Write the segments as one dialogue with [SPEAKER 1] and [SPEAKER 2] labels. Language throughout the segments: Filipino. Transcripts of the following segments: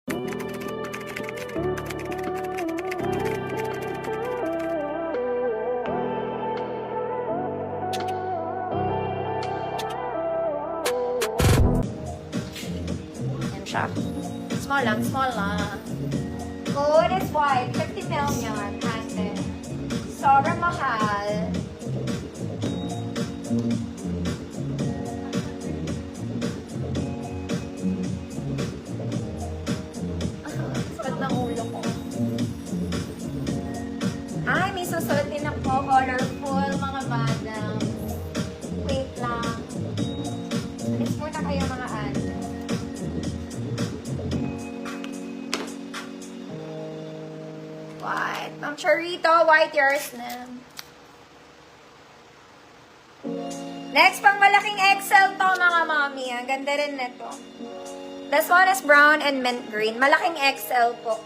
[SPEAKER 1] Yan siya. Small lang, small lang. Good is white. 50 million. Ate. Sobrang mahal. Sakit ng ulo ko. Ay, may susunod din ako. Colorful, mga madam. Wait lang. Alis muna kayo, mga ate. White. Ma'am Charito, white yours na. Next, pang malaking XL to, mga mami. Ang ganda rin nito. This one is brown and mint green. Malaking XL po.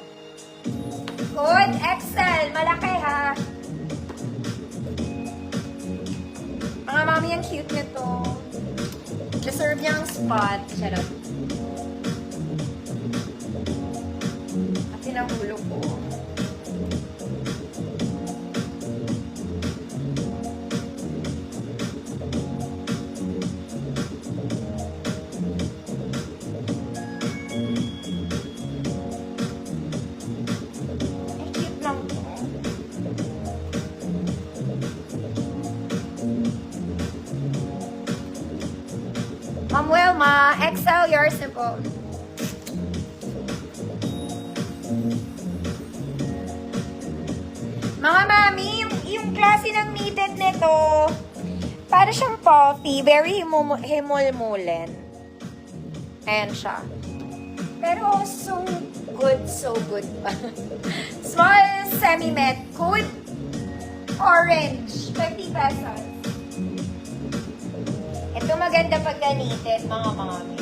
[SPEAKER 1] Good, XL. Malaki, ha? Mga mami, ang cute nito. Deserve niya ang spot. Charot. At tinahulog ko. Ma'am Wilma, XL yours na po. Mga mami, yung klase ng knitted nito, para siyang puffy, very himulmulen. Ayan siya. Pero so good pa. Small semi-met, code orange, 50 pesos. Ito maganda pag ganitin, mga mami.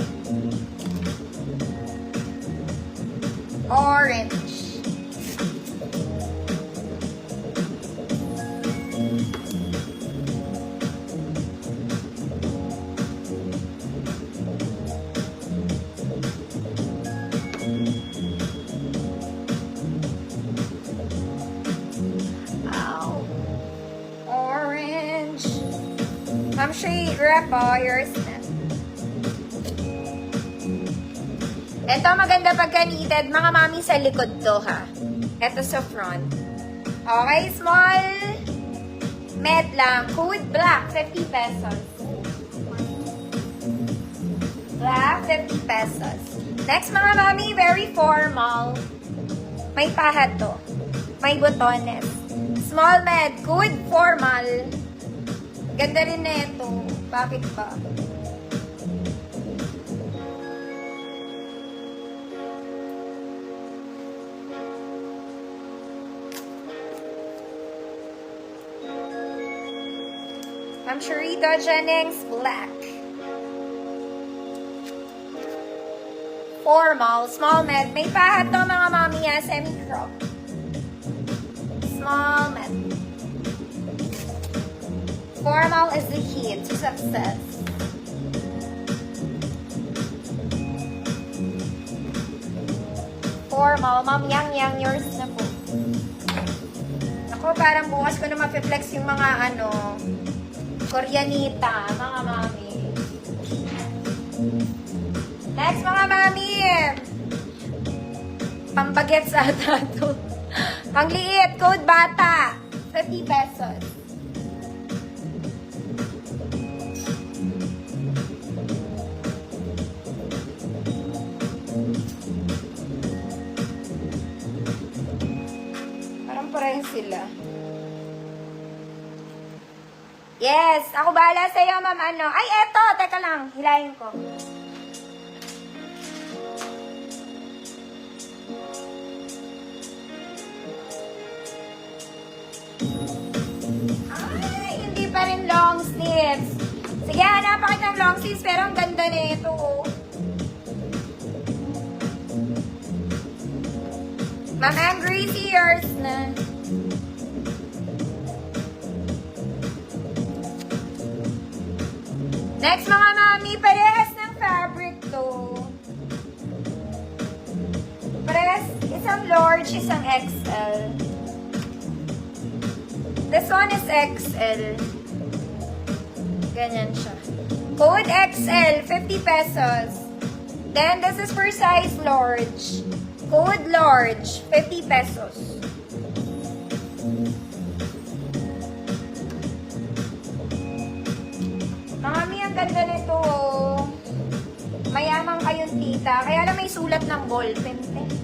[SPEAKER 1] Orange. Ow. Orange. Ma'am Shay, repo, yours na. Ito maganda pagka knitted, mga mami sa likod to, ha. Ito sa front. Okay, small med lang. Code black, 50 pesos. Black, 50 pesos. Next, mga mami, very formal. May pahat to. May botones. Small med, good formal. Ganda rin na ito. Bakit ba? Ma'am Charito Jennings, black. Formal, small med. May pahat to, mga mami, semi-crop. Small med. Formal is the key to success. Formal. Ma'am Yang, yours na po. Ako, parang bukas ko na mapiflex yung mga Koreanita, mga mami. Next, mga mami. Pambagets ata to. Pangliit, code bata. 50 pesos. Parang sila. Yes, ako bahala sa'yo, ma'am. Ay, eto, teka lang. Hilahin ko. Ay, hindi pa rin long sleeves. Sige, hanap kita ng long sleeves, pero ang ganda na ito, oh. Ma'am Angry, yours na. Next, mga mami, parehas ng fabric to. Isang large, isang XL. This one is XL. Ganyan siya. Code XL, 50 pesos. Then, this is for size large. Code large, 50 pesos. Mami, ang ganda nito. Mayaman kayong tita. Kaya na may sulat ng ballpen.